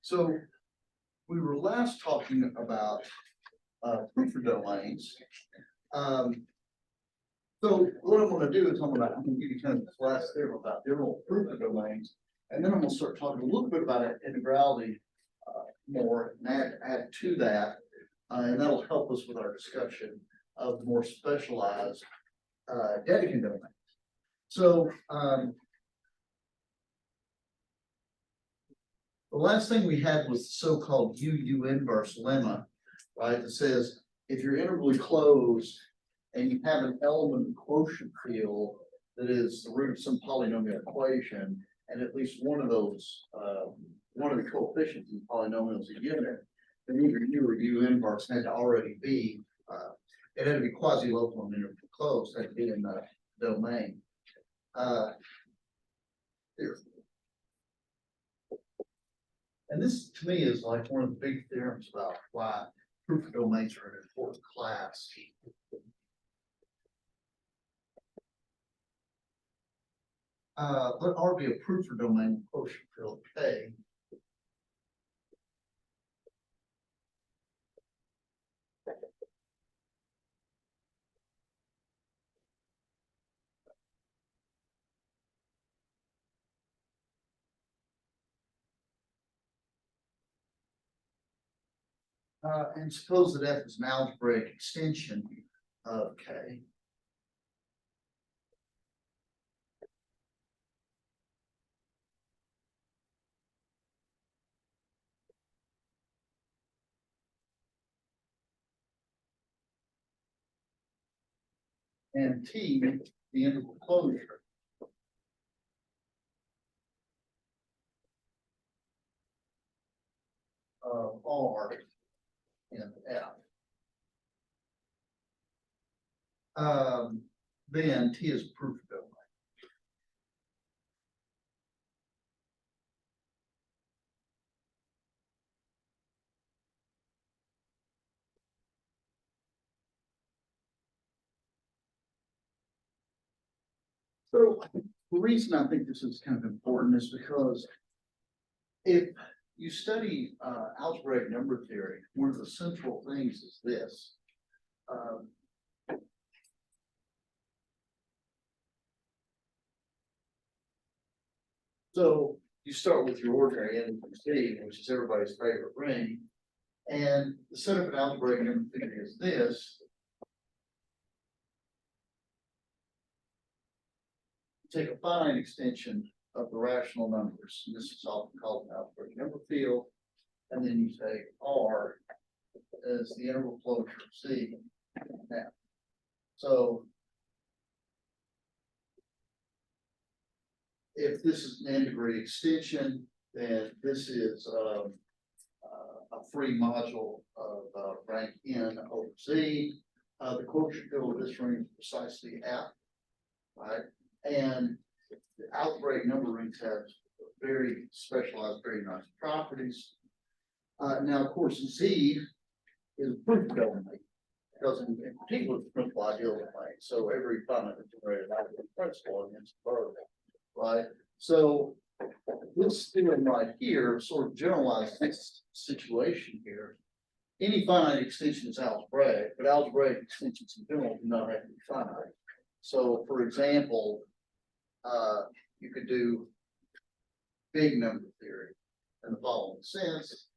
So we were last talking about Prufer domains. So what I'm going to do is I'm going to give you kind of this last theorem about general Prufer domains, and then I'm going to start talking a little bit about integrality more and add to that, and that'll help us with our discussion of more specialized Dedekind domains. So the last thing we had was the so-called U inverse lemma, right? That says if you're integrally closed and you have an element of quotient field that is the root of some polynomial equation, and at least one of those, one of the coefficients in polynomials is given, then either U or U inverse had to already be, it had to be quasi-local and integrally closed, had to be in the domain. Here. And this, to me, is like one of the big theorems about why Prufer domains are an important class. Let R be a Prufer domain with quotient field K. And suppose that F is an algebraic extension of K. And T, the integral closure of R in F. Then T is a Prufer domain. So the reason I think this is kind of important is because if you study algebraic number theory, one of the central things is this. So you start with your ordinary N equals D, which is everybody's favorite ring. And the setup of algebraic number theory is this. Take a finite extension of the rational numbers, and this is often called an algebraic number field, and then you take R as the integral closure of C. Now, so if this is an n-degree extension, then this is a free module of rank n over Z. The quotient field of this ring is precisely F, right? And the algebraic number rings have very specialized, very nice properties. Now, of course, Z is a Prufer domain because, in particular, it's principal ideal domain. So every finite generated algebraic principle against the verb, right? So this theorem right here sort of generalizes this situation here. Any finite extension is algebraic, but algebraic extensions in general do not have to be finite. So, for example, you could do big number theory in the following sense.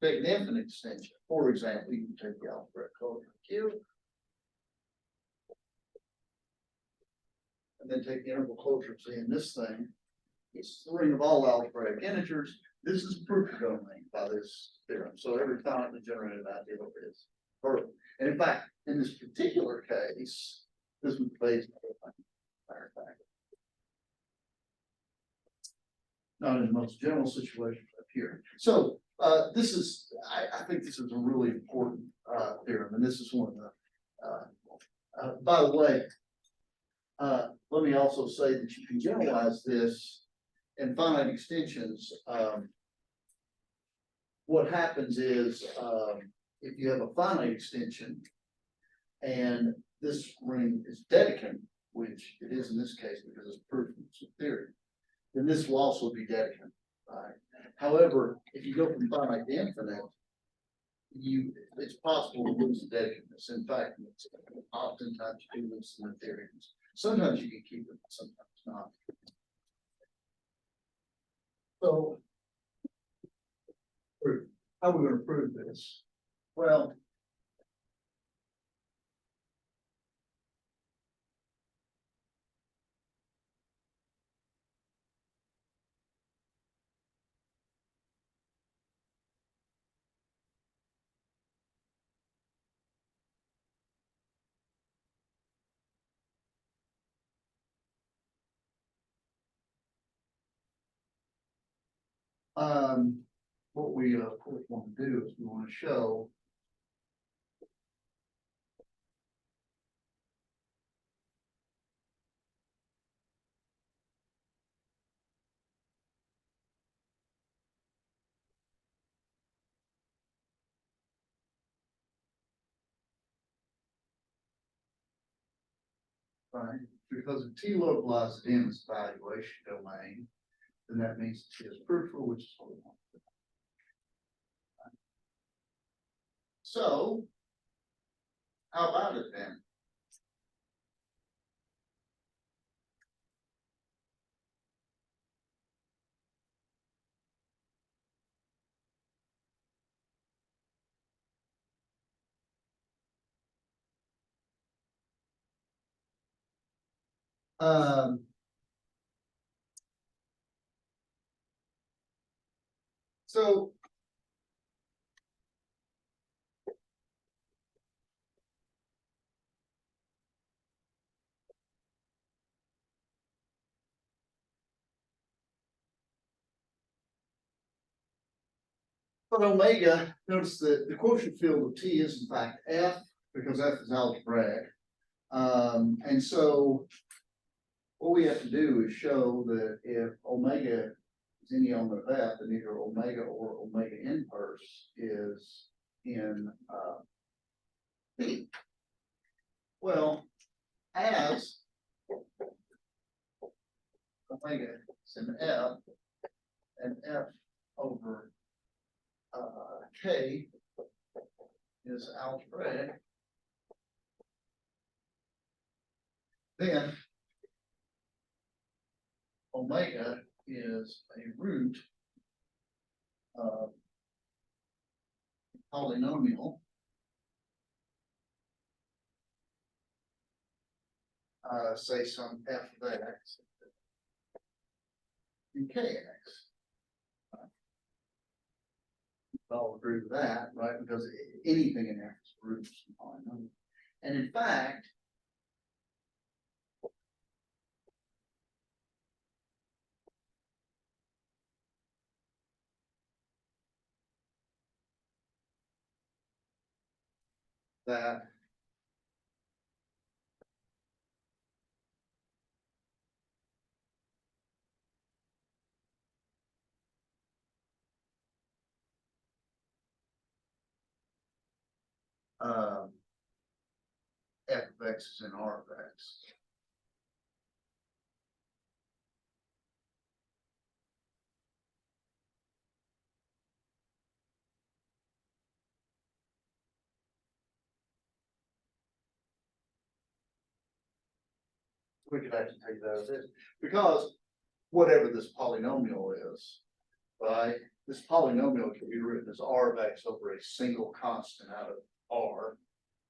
Take an infinite extension. For example, you can take the algebraic closure of Q, and then take the integral closure of Z in this thing. It's the ring of all algebraic integers. This is Prufer domain by this theorem. So every finitely generated ideal is verb. And in fact, in this particular case, this was based on matter of fact. Not in the most general situation, but here. So this is, I think this is a really important theorem, and this is one of the. By the way, let me also say that you can generalize this in finite extensions. What happens is if you have a finite extension and this ring is Dedekind, which it is in this case because it's proof from some theory, then this will also be determinant, right? However, if you go from finite to infinite, it's possible to lose the determinants. In fact, oftentimes you do lose the theorems. Sometimes you can keep it, sometimes not. So, proof. How are we going to prove this? Well, what we of course want to do is we want to show right? Because if T localized in its valuation domain, then that means T is Prufer, which is what we want. So, how about it then? Um, so but omega, notice that the quotient field of T is in fact F, because F is algebraic. And so what we have to do is show that if omega is any element of F, then either omega or omega inverse is in P. Well, as omega is in F, and F over K is algebraic, then omega is a root of polynomial say some f of x and kx. I'll agree with that, right? Because anything in f is a root of some polynomial. And in fact, that f of x is in R of x. We could actually take that as this, because whatever this polynomial is, right? This polynomial can be written as R of x over a single constant out of R,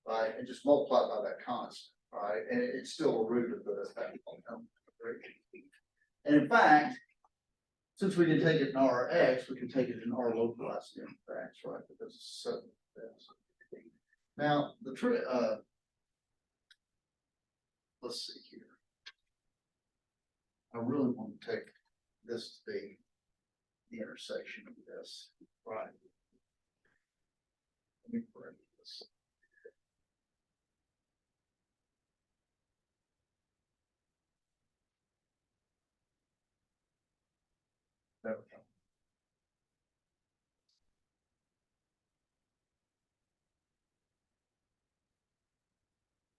right? And just multiply by that constant, right? And it's still a root of that polynomial, right? And in fact, since we can take it in Rx, we can take it in R localized in x, right? Because it's so this. Now the let's see here. I really want to take this to be the intersection of this, right? Let me correct this. There we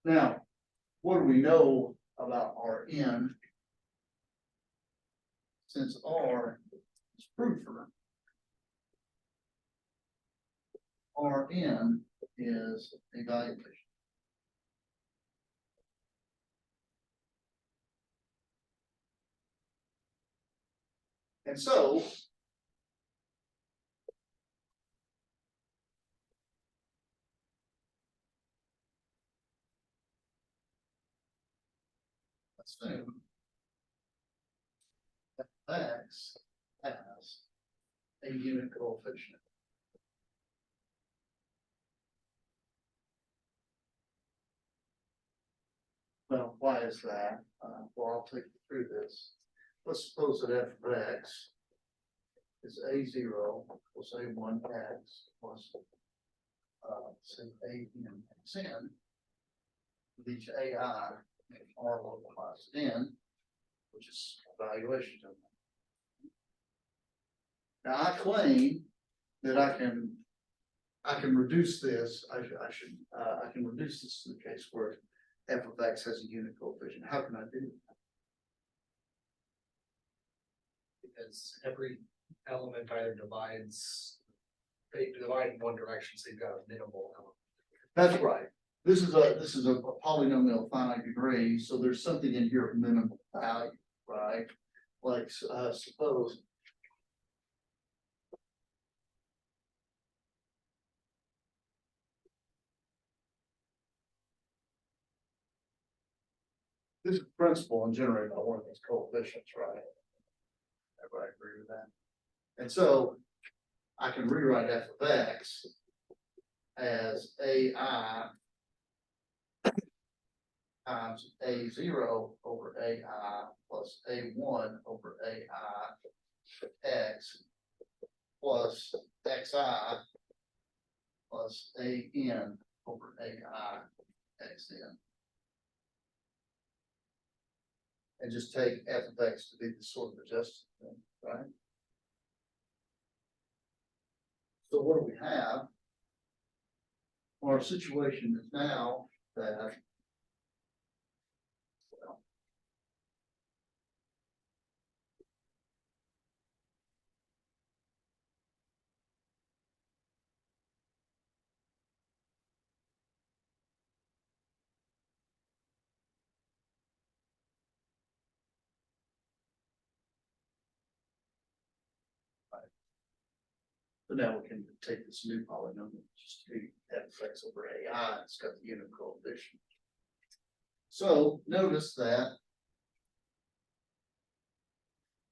go. Now, what do we know about Rn, since R is Prufer, Rn is evaluation. And so assume that X has a unit coefficient. Well, why is that? Well, I'll take you through this. Let's suppose that f of x is a0 plus a1x plus say a n x n, with each ai r localized in, which is evaluation domain. Now I claim that I can reduce this. I can reduce this to the case where f of x has a unit coefficient. How can I do that? Because every element either they divide in one direction, so you've got a minimal element. That's right. This is a polynomial of finite degree, so there's something in here of minimal value, right? Like suppose this is principal and generated by one of these coefficients, right? Everybody agree with that? And so I can rewrite f of x as ai times a0 over ai plus a1 over ai x plus xi plus an over ai xn. And just take f of x to be the sort of adjusted thing, right? So what do we have? Our situation is now that, well, so now we can take this new polynomial, just to f of x over ai, it's got the unit coefficient. So notice that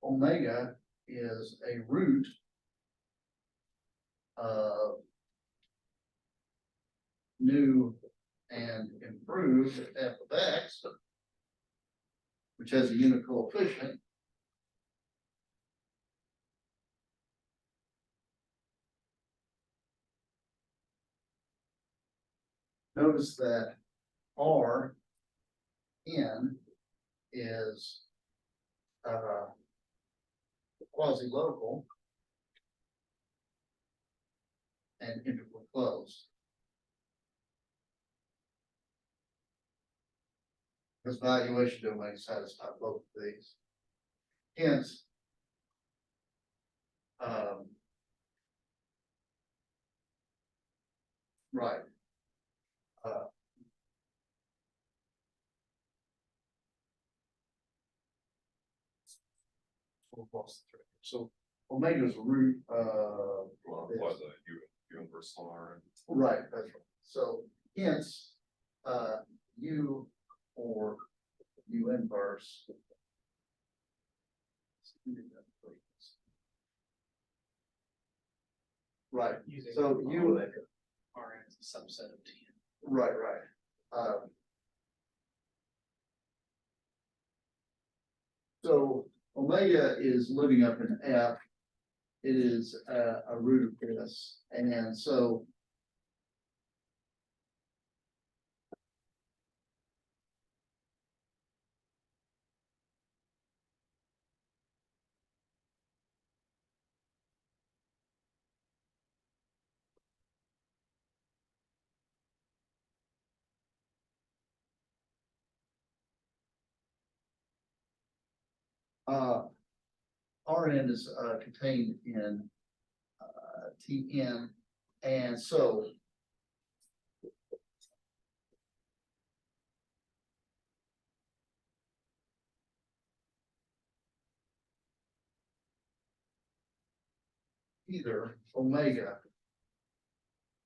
omega is a root of new and improved f of x, which has a unit coefficient. Notice that R n is quasi-local and integral closed. This valuation domain satisfies both of these. Hence, right. So omega is a root Was a universal R. right, that's right. So hence u or u inverse. Right. So u Rn is a subset of T. right. So omega is living up in F. It is a root of this, and so Rn is contained in Tn, and so either omega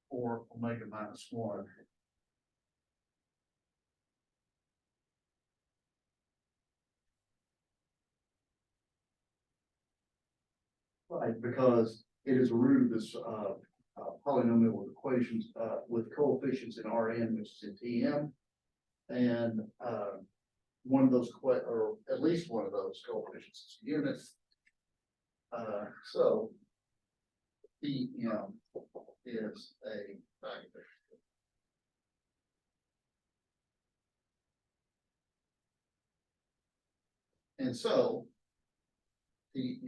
or omega minus one. Right, because it is a root of this polynomial equations with coefficients in Rn, which is in Tm. And one of those or at least one of those coefficients is units. So Tm is a factor. And so T.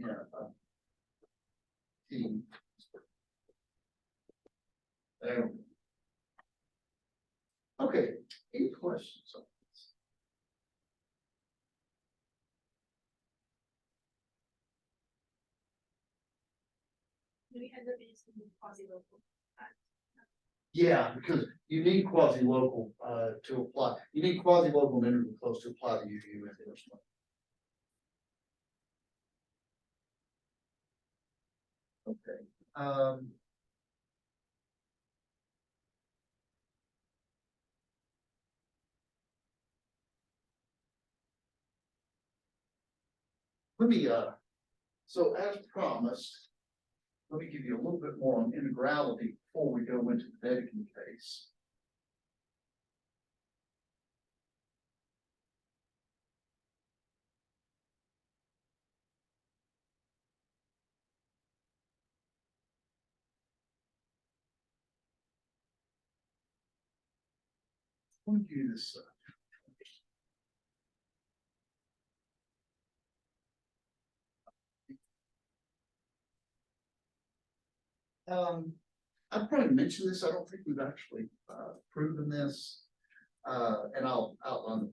There. Okay, any questions on this? Do we end up using quasi-local? Yeah, because you need quasi-local to apply. You need quasi-local and integral close to apply the UU endorsement. Okay. Let me so as promised, let me give you a little bit more on integrality before we go into the Dedekind case. Let me do this. I've probably mentioned this. I don't think we've actually proven this. And I'll outline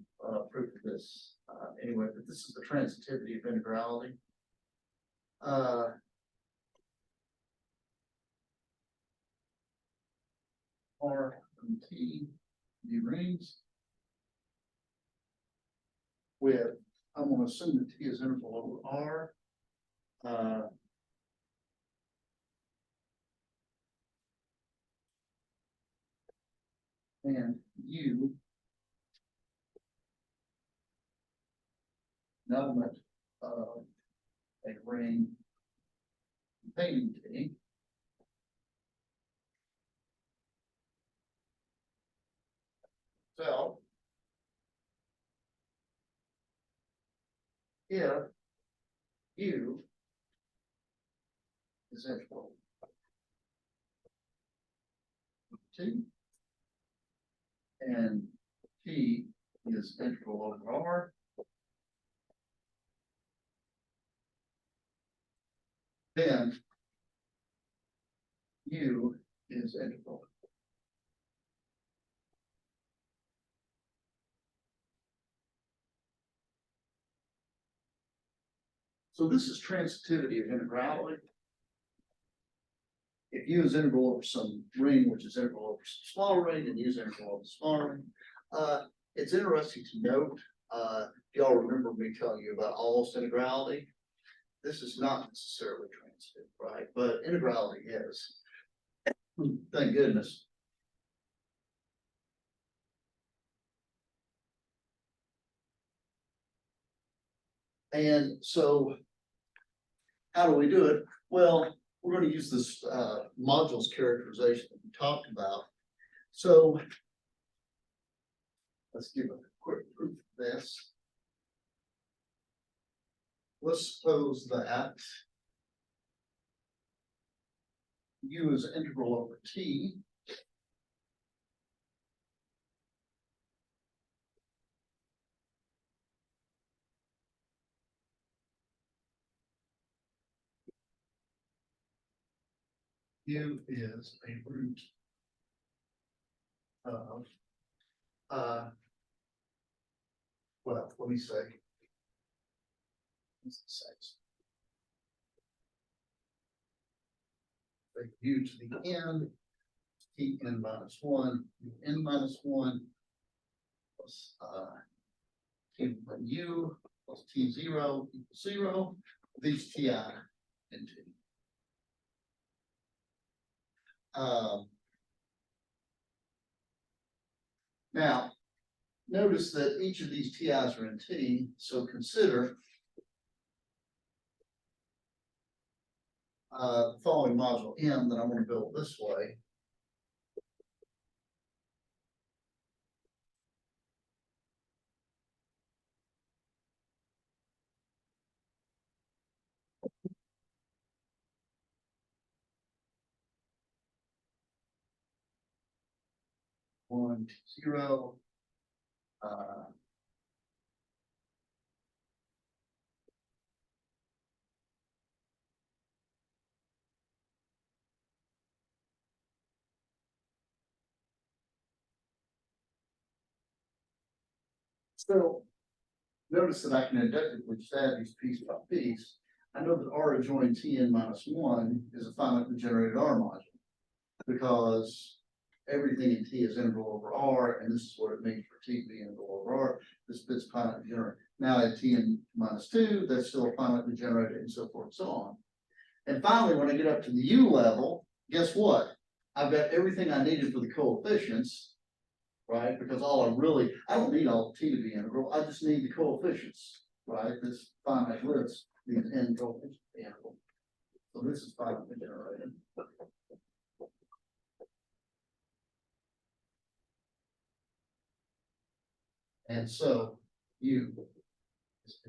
proof of this anyway, but this is the transitivity of integrality. R and T D rings with, I'm going to assume that T is integral over R. And U an element of a ring containing T. So if U is integral T and T is integral over R, then U is integral. So this is transitivity of integrality. If U is integral over some ring, which is integral over some smaller ring, and U is integral over smaller ring, it's interesting to note, y'all remember me telling you about almost integrality. This is not necessarily transitive, right? But integrality is. Thank goodness. And so how do we do it? Well, we're going to use this modules characterization that we talked about. So let's give a quick proof of this. Let's suppose that U is integral over T. U is a root of, well, let me say, Take u to the n, t n minus one, n minus one. Plus t from u plus t zero equals zero, these ti into. Now, notice that each of these TIs are in T, so consider the following module M that I'm going to build this way. One, two, zero. So notice that I can inductively just add these piece by piece. I know that R adjoining Tn minus one is a finitely generated R module because everything in T is integral over R, and this is what it means for T to be integral over R. This bit's finitely generated. Now at Tn minus two, that's still finitely generated, and so forth and so on. And finally, when I get up to the U level, guess what? I've got everything I needed for the coefficients, right? Because I don't need all of T to be integral, I just need the coefficients, right? This finite list, these n coefficients to be integral. So this is finitely generated. And so U is.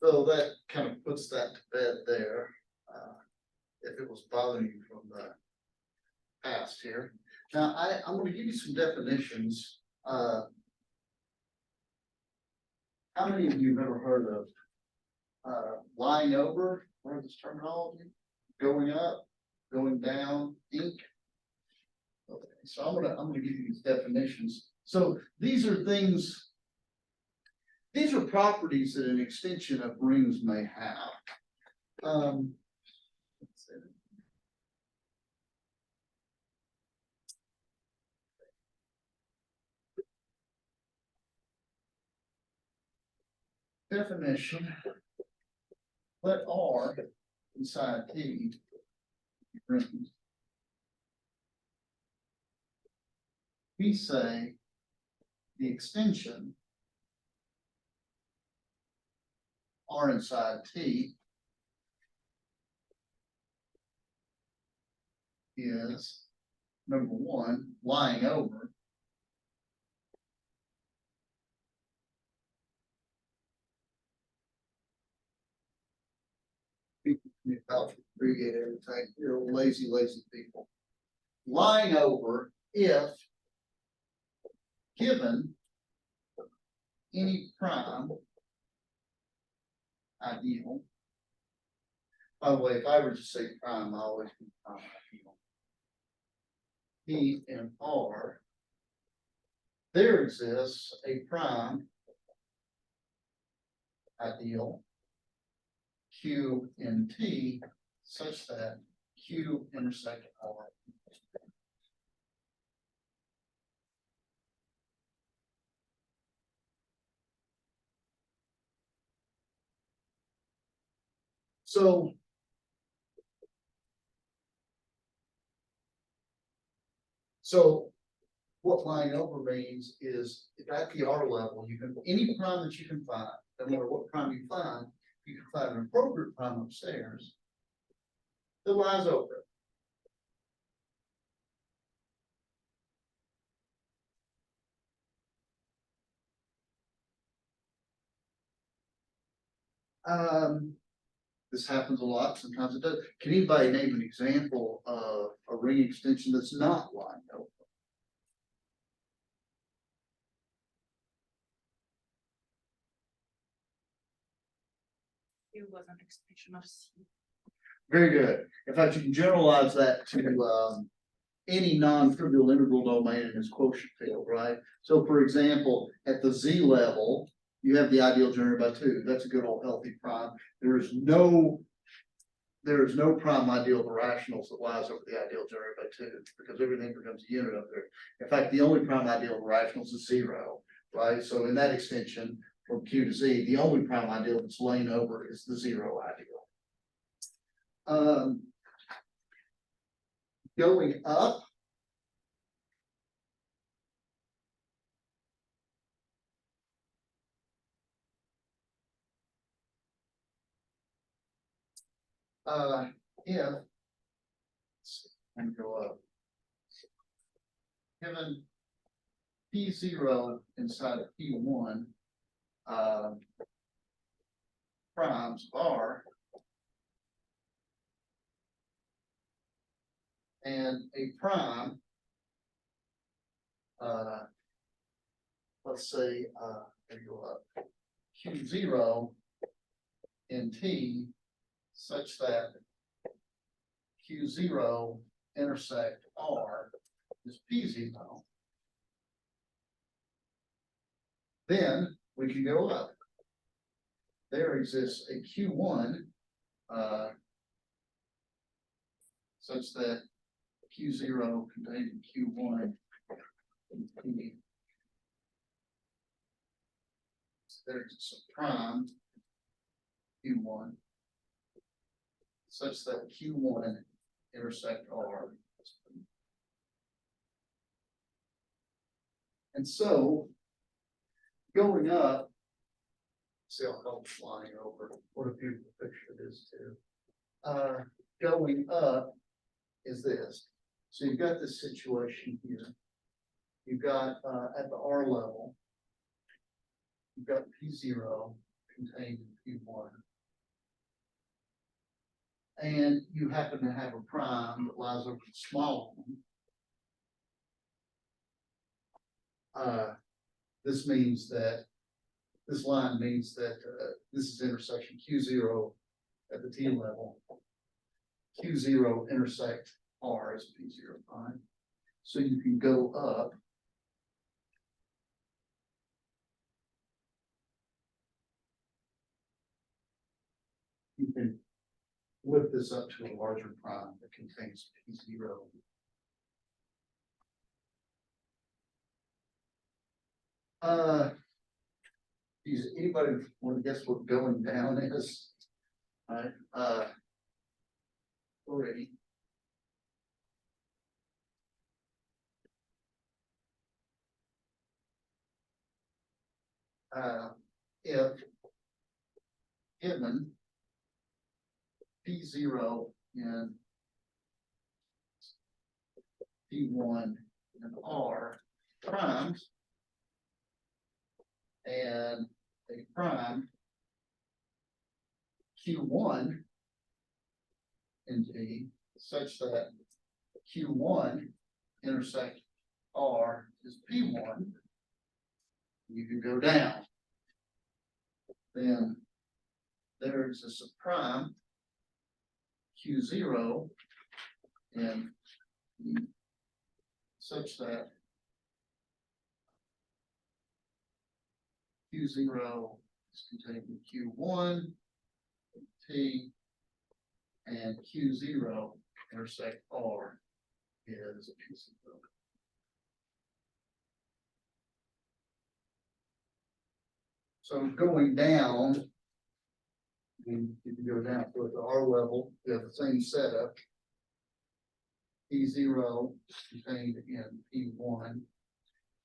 So that kind of puts that to bed there. If it was bothering you from the past here. Now, I'm going to give you some definitions. How many of you have ever heard of lying over? Heard this terminology? Going up, going down, ink. Okay, so I'm gonna give you these definitions. So these are things. These are properties that an extension of rings may have. Let's see. Definition. Let R inside T rings. We say the extension R inside T is number one, lying over. Abbreviate everything. You're lazy people. Lying over if given any prime ideal. By the way, if I were to say prime, I always be prime ideal. P and R, there exists a prime ideal Q and T such that Q intersect R. So what lying over means is if at the R level, you can any prime that you can find, no matter what prime you can find an appropriate prime upstairs that lies over it. This happens a lot. Sometimes it does. Can anybody name an example of a ring extension that's not lying over? It was an extension of C. Very good. In fact, you can generalize that to any non-trivial integral domain in its quotient field, right? So for example, at the z level, you have the ideal generated by two. That's a good old healthy prime. There is no prime ideal of the rationals that lies over the ideal generated by two, because everything becomes a unit up there. In fact, the only prime ideal of the rationals is zero, right? So in that extension from Q to Z, the only prime ideal that's laying over is the zero ideal. Going up, if and go up, given P0 inside of P1, primes are, and a prime, let's say, there you go up, Q0 in T such that Q0 intersect R is P0. Then we can go up. There exists a Q1 such that Q0 contained in Q1 in P. There's a prime Q1 such that Q1 intersect R. And so going up, see how help flying over. What a beautiful picture it is too. Going up is this. So you've got this situation here. You've got at the R level, you've got P0 contained in P1. And you happen to have a prime that lies over the small one. This means that this line means that this is intersection Q0 at the T level. Q0 intersect R as P0 prime. So you can go up. You can lift this up to a larger prime that contains P0. Does anybody want to guess what going down is? All right. Already. If given P0 and P1 and R primes and a prime Q1 in T such that Q1 intersect R is P1, you can go down. Then there exists a prime Q0 and such that Q0 is contained in Q1, T, and Q0 intersect R is P0. So going down, you can go down to the R level, you have the same setup. P0 contained in P1,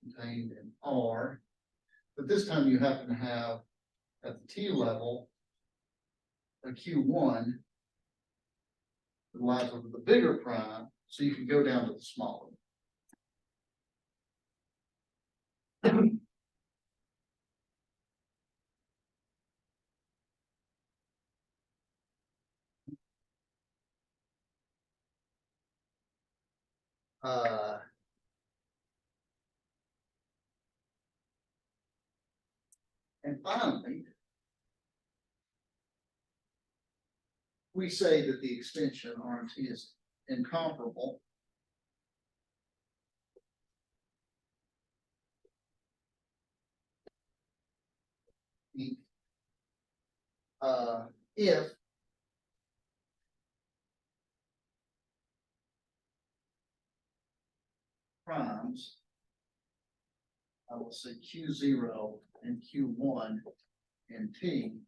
contained in R. But this time you happen to have at the T level a Q1 that lies over the bigger prime, so you can go down to the smaller. And finally, we say that the extension RMT is incomparable ink. If primes, I will say Q0 and Q1 and T,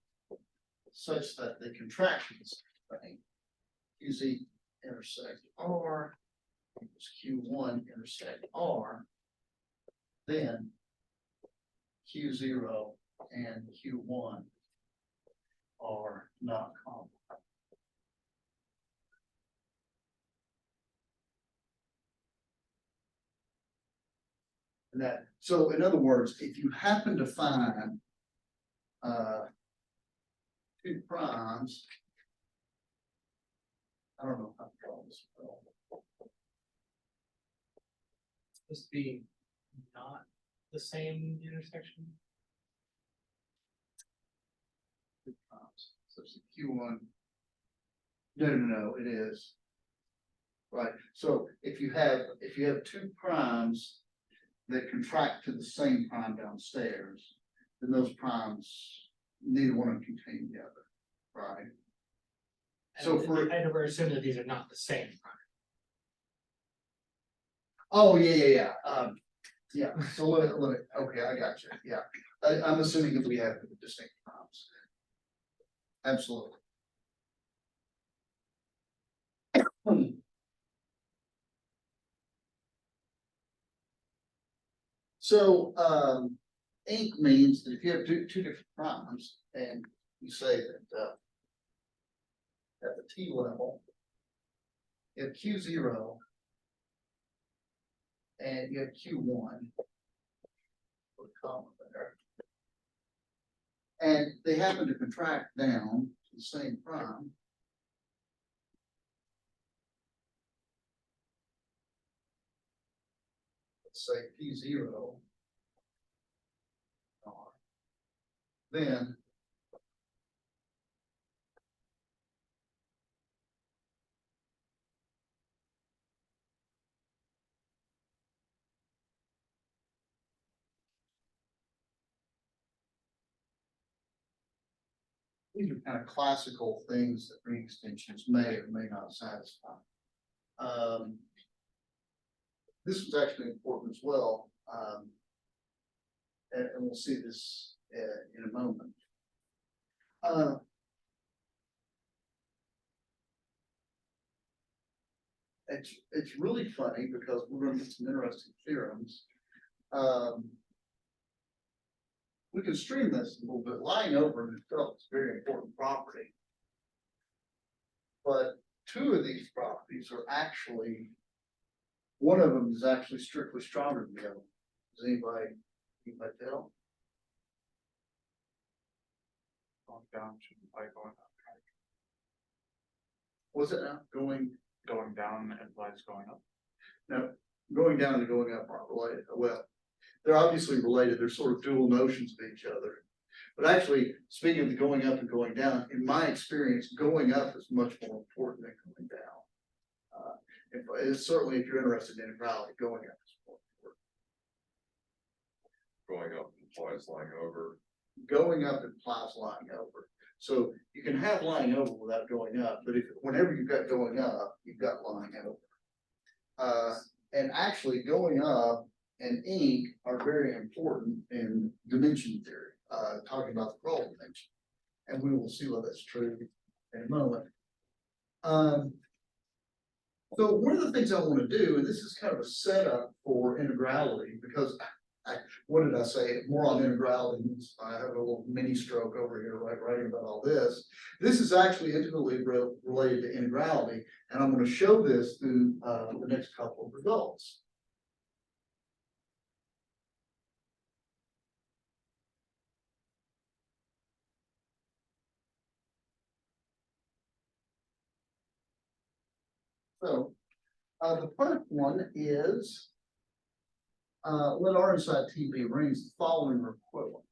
such that the contractions thing, QZ intersect R equals Q1 intersect R, then Q0 and Q1 are not common. And that, so in other words, if you happen to find two primes, I don't know how to call this. Supposed to be not the same intersection. Two primes. So it's a Q1. No, it is. Right, so if you have two primes that contract to the same prime downstairs, then those primes, neither one of them contain the other, right? So for, I never assume that these are not the same. oh, yeah. Yeah, so okay, I got you, yeah. I'm assuming that we have distinct primes. Absolutely. So, ink means that if you have two different primes and you say that, at the T level, you have Q0 and you have Q1, put a comma there, and they happen to contract down to the same prime. Let's say P0 R, then these are kind of classical things that ring extensions may or may not satisfy. This was actually important as well, and we'll see this in a moment. It's really funny because we're going to get some interesting theorems. We can stream this a little bit. Lying over in itself is a very important property. But two of these properties are actually, one of them is actually strictly stronger than the other. Does anybody tell? Going down shouldn't by going up. Was it now going Down implies going up. No, going down and going up aren't related. Well, they're obviously related. They're sort of dual notions of each other. But actually, speaking of the going up and going down, in my experience, going up is much more important than going down. Certainly, if you're interested in integrality, going up is more important. Going up implies lying over. Going up implies lying over. So you can have lying over without going up, but whenever you've got going up, you've got lying over. And actually going up and ink are very important in dimension theory, talking about the Kroll dimension. And we will see whether that's true in a moment. So one of the things I want to do, and this is kind of a setup for integrality, because what did I say? More on integrality. I have a little mini stroke over here, writing about all this. This is actually intimately related to integrality, and I'm going to show this through the next couple of results. So the first one is let R inside T be rings. The following are equivalent.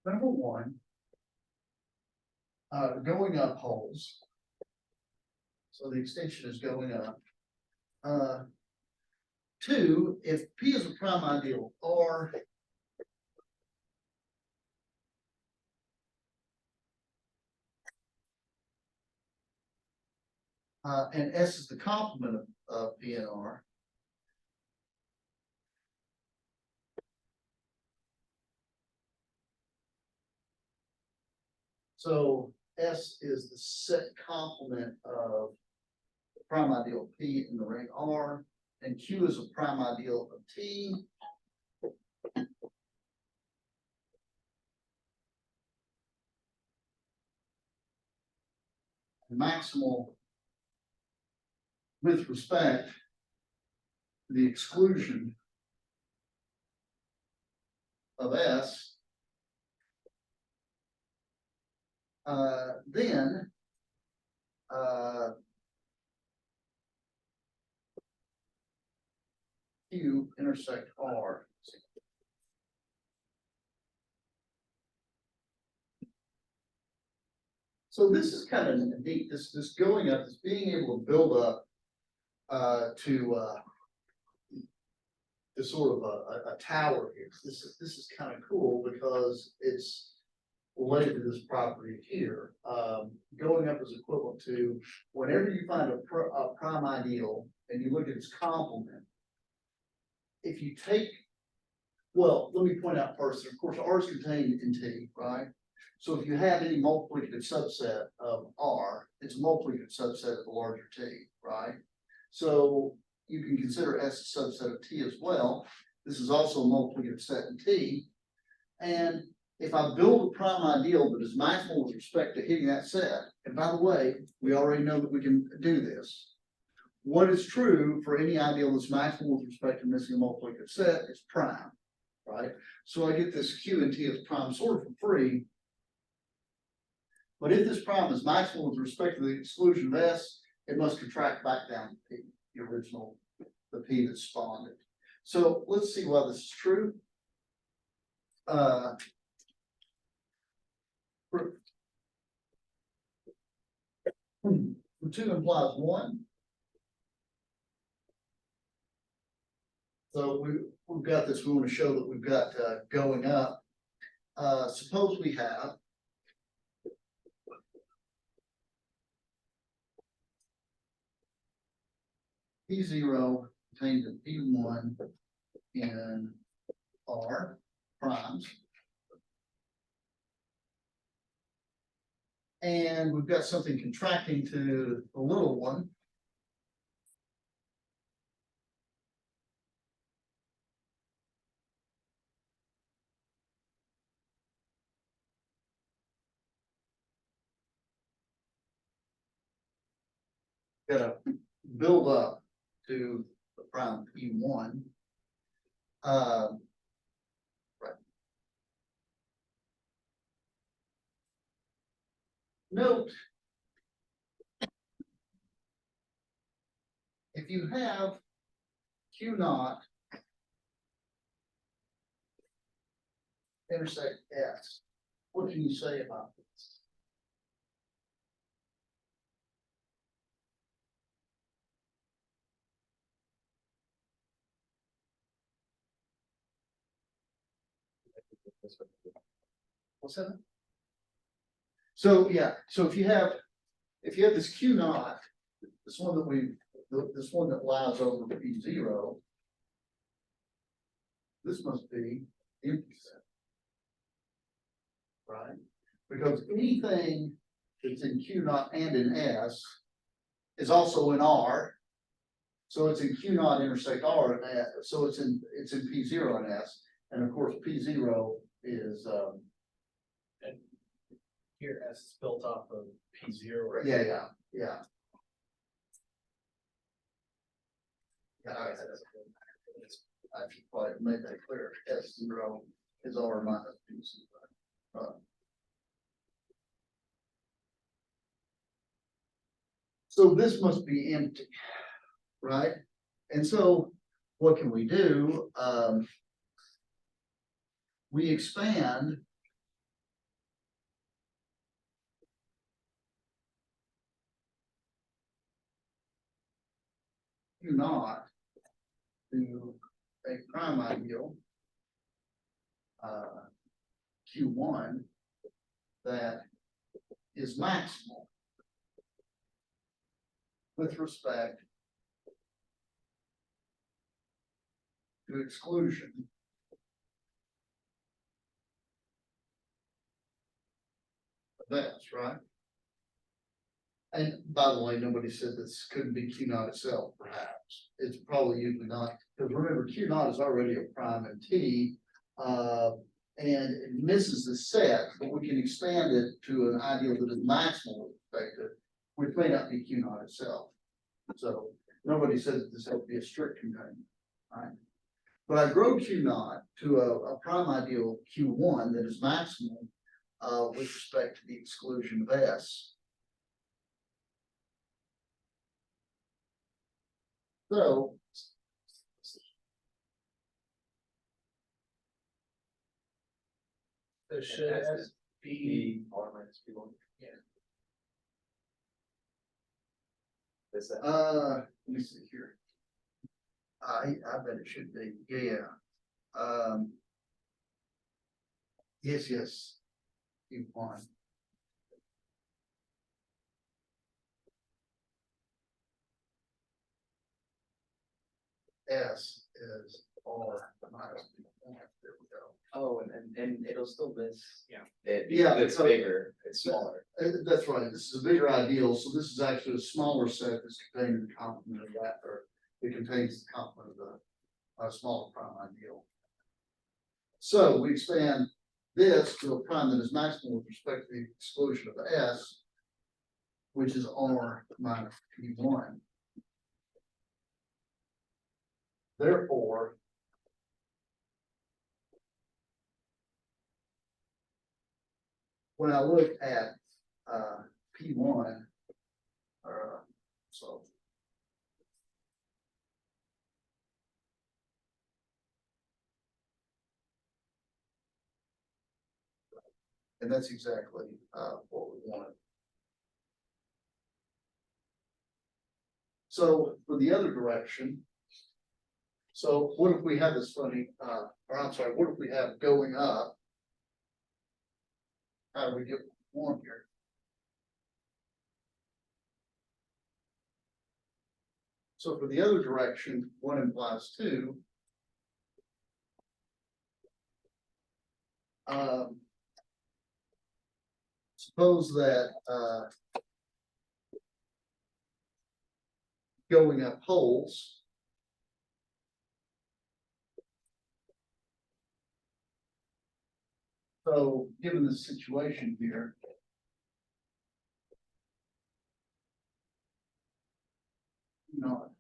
number one, going up holes. So the extension is going up. Two, if P is a prime ideal, R and S is the complement of P and R. So S is the set complement of the prime ideal P in the ring R, and Q is a prime ideal of T. Maximal with respect to the exclusion of S, then Q intersect R. So this is kind of neat, this going up, this being able to build up to sort of a tower here. This is kind of cool because it's related to this property here. Going up is equivalent to whenever you find a prime ideal and you look at its complement. If you take, well, let me point out first, of course, R is contained in T, right? So if you have any multiplicative subset of R, it's a multiplicative subset of the larger T, right? So you can consider S a subset of T as well. This is also a multiplicative set in T. And if I build a prime ideal that is maximal with respect to hitting that set, and by the way, we already know that we can do this. What is true for any ideal that's maximal with respect to missing a multiplicative set is prime, right? So I get this Q and T as prime sort of for free. But if this prime is maximal with respect to the exclusion of S, it must contract back down to P, the original, the P that spawned it. So let's see why this is true. For 2 implies 1. So we've got this, we want to show that we've got going up. Suppose we have P0 contained in P1 in R primes. And we've got something contracting to the little one. Got to build up to the prime P1. Right. Note, if you have Q naught intersect S, what can you say about this? What's that? So yeah, so if you have this Q naught, this one that lies over P0, this must be empty set, right? Because anything that's in Q naught and in S is also in R. So it's in Q naught intersect R and S, so it's in P0 and S, and of course P0 is And here S is built off of P0, right? yeah. I should probably make that clear. S0 is R minus P0. So this must be empty, right? And so what can we do? We expand Q naught to a prime ideal. Q1 that is maximal with respect to exclusion of S, right? And by the way, nobody said this couldn't be Q naught itself, perhaps. It's probably usually not, because remember, Q naught is already a prime in T. And it misses the set, but we can expand it to an ideal that is maximal with respect to, which may not be Q naught itself. So nobody says that this has to be a strict containment, right? But I grow Q naught to a prime ideal Q1 that is maximal with respect to the exclusion of S. So So should S be, R minus P one. Yeah. Is that? let me see here. I bet it should be, yeah. Yes. Q1. S is R minus P1. There we go. Oh, and it'll still miss. Yeah. Yeah, It's because- bigger, it's smaller. That's right, this is a bigger ideal, so this is actually a smaller set that's contained in the complement of that, or it contains the complement of the smaller prime ideal. So we expand this to a prime that is maximal with respect to the exclusion of S, which is R minus P1. Therefore, when I look at P1, so and that's exactly what we wanted. So for the other direction, so what if we have this funny, or I'm sorry, what if we have going up? How do we get one here? So for the other direction, one implies two. Suppose that going up holes. So given the situation here. Not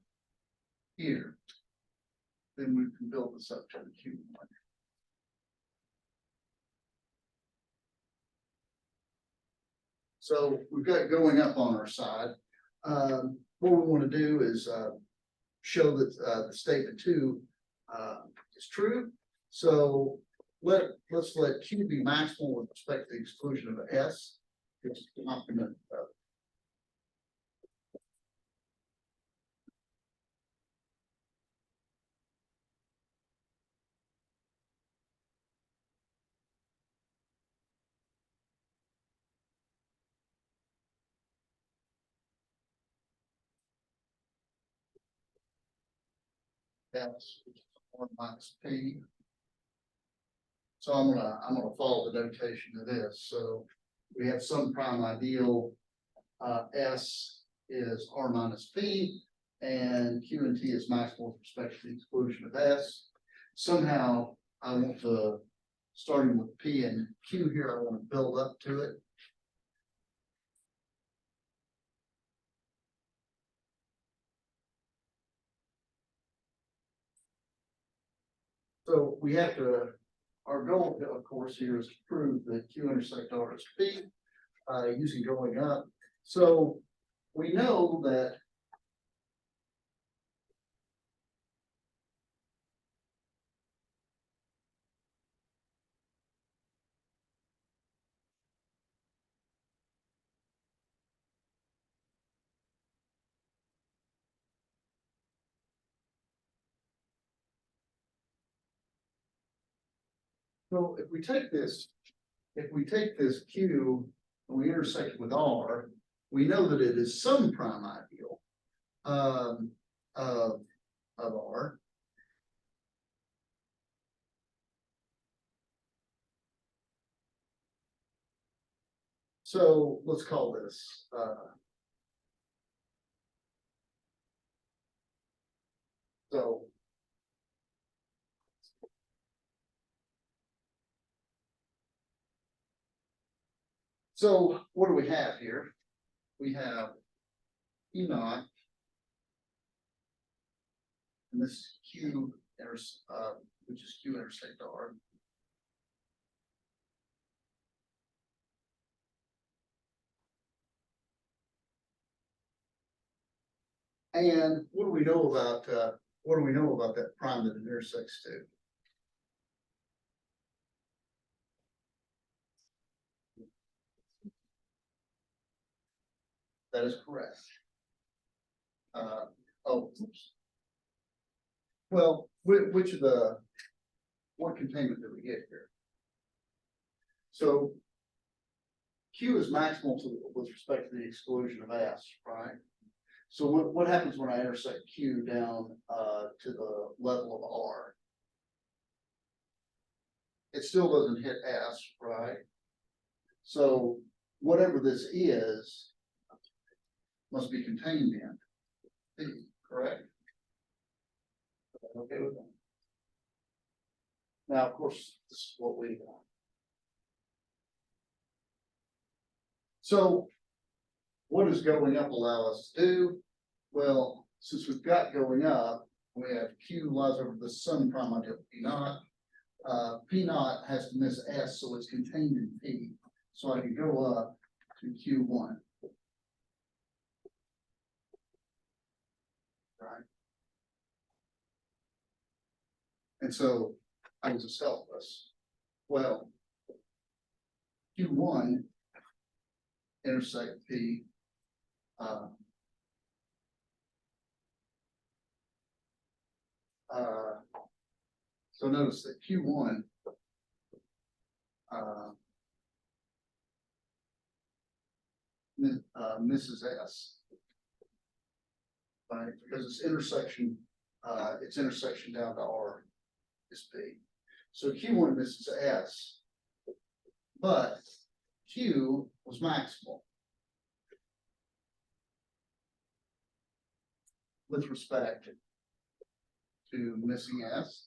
here. Then we can build this up to the Q1. So we've got going up on our side. What we want to do is show that the statement 2 is true. So let's let Q be maximal with respect to the exclusion of S. It's the complement of S, which is 1 minus P. So I'm gonna follow the notation of this. So we have some prime ideal. S is R minus P, and Q and T is maximal with respect to the exclusion of S. Somehow I want to, starting with P and Q here, I want to build up to it. So we have to, our goal, of course, here is to prove that Q intersect R is P, using going up. So we know that So if we take this Q and we intersect it with R, we know that it is some prime ideal of R. So let's call this so. So what do we have here? We have E naught. And this is Q which is Q intersect R. And what do we know about that prime that it intersects to? That is correct. Oops. Well, which of what containment did we get here? So Q is maximal with respect to the exclusion of S, right? So what happens when I intersect Q down to the level of R? It still doesn't hit S, right? So whatever this is must be contained in P, correct? Okay with that. Now, of course, this is what we got. So what does going up allow us to do? Well, since we've got going up, we have Q lies over the sun prime ideal P naught. P naught has to miss S, so it's contained in P. So I can go up to Q1. Right. And so I was a selfless. Well, Q1 intersect P. So notice that Q1 misses S, right? Because its intersection down to R is P. So Q1 misses S, but Q was maximal with respect to missing S.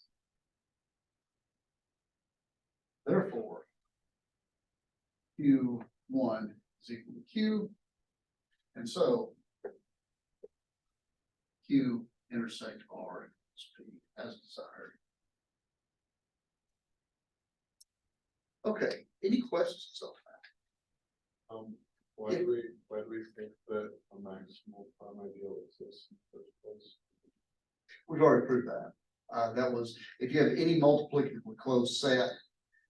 Therefore, Q1 is equal to Q, and so Q intersect R is P as desired. Okay, any questions so far? Why do we think that a maximal prime ideal exists in the first place? We've already proved that. That was, if you have any multiplicatively closed set,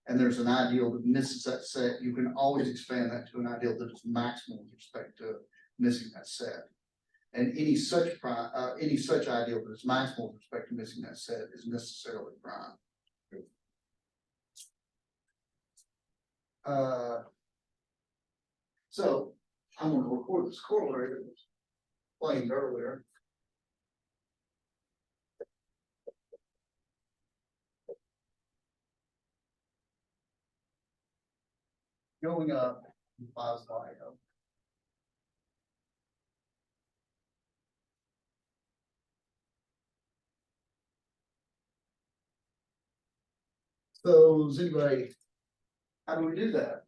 and there's an ideal that misses that set, you can always expand that to an ideal that is maximal with respect to missing that set. And any such ideal that is maximal with respect to missing that set is necessarily prime. So I'm going to record this corollary that was explained earlier. Going up implies lying up. So does anybody, how do we do that?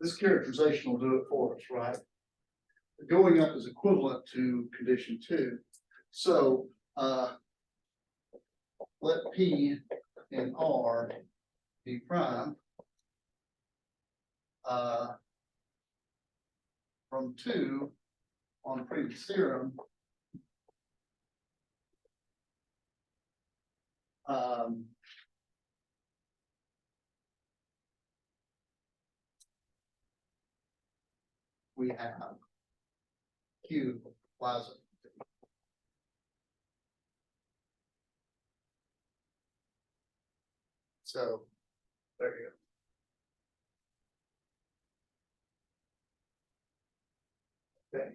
This characterization will do it for us, right? Going up is equivalent to condition 2. So let P and R be prime from 2 on previous theorem. we have Q plaza. So, there you go. Okay,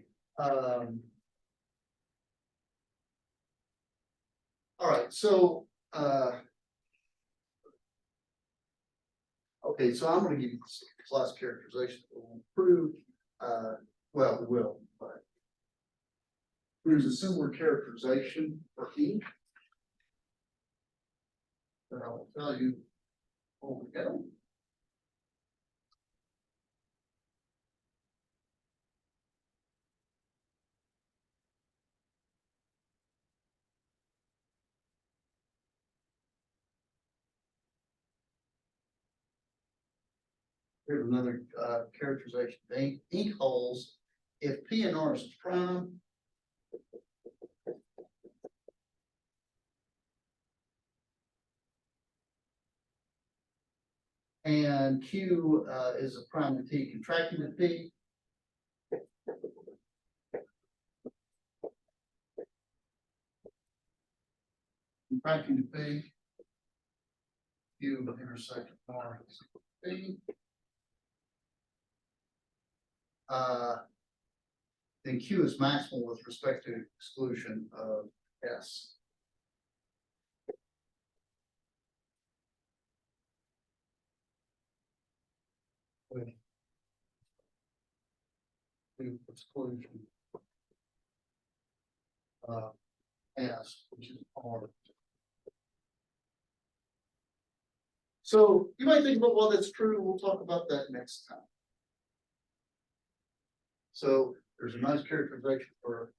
all right, so, okay, so I'm gonna give you this class characterization that will improve, well, it will, but there's a similar characterization for E. That I will tell you when we go. Here's another characterization, ink holes, if P and R is prime. And Q is a prime to T contracting to P. Contracting to P. Q intersect R is P. Then Q is maximal with respect to exclusion of S. With to exclusion of S, which is R. So you might think about, well, that's true, we'll talk about that next time. So there's a nice characterization for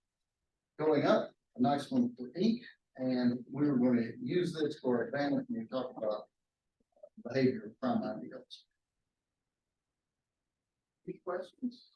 going up, a nice one for ink, and we're going to use this for advantage when we talk about behavior of prime ideals. Any questions?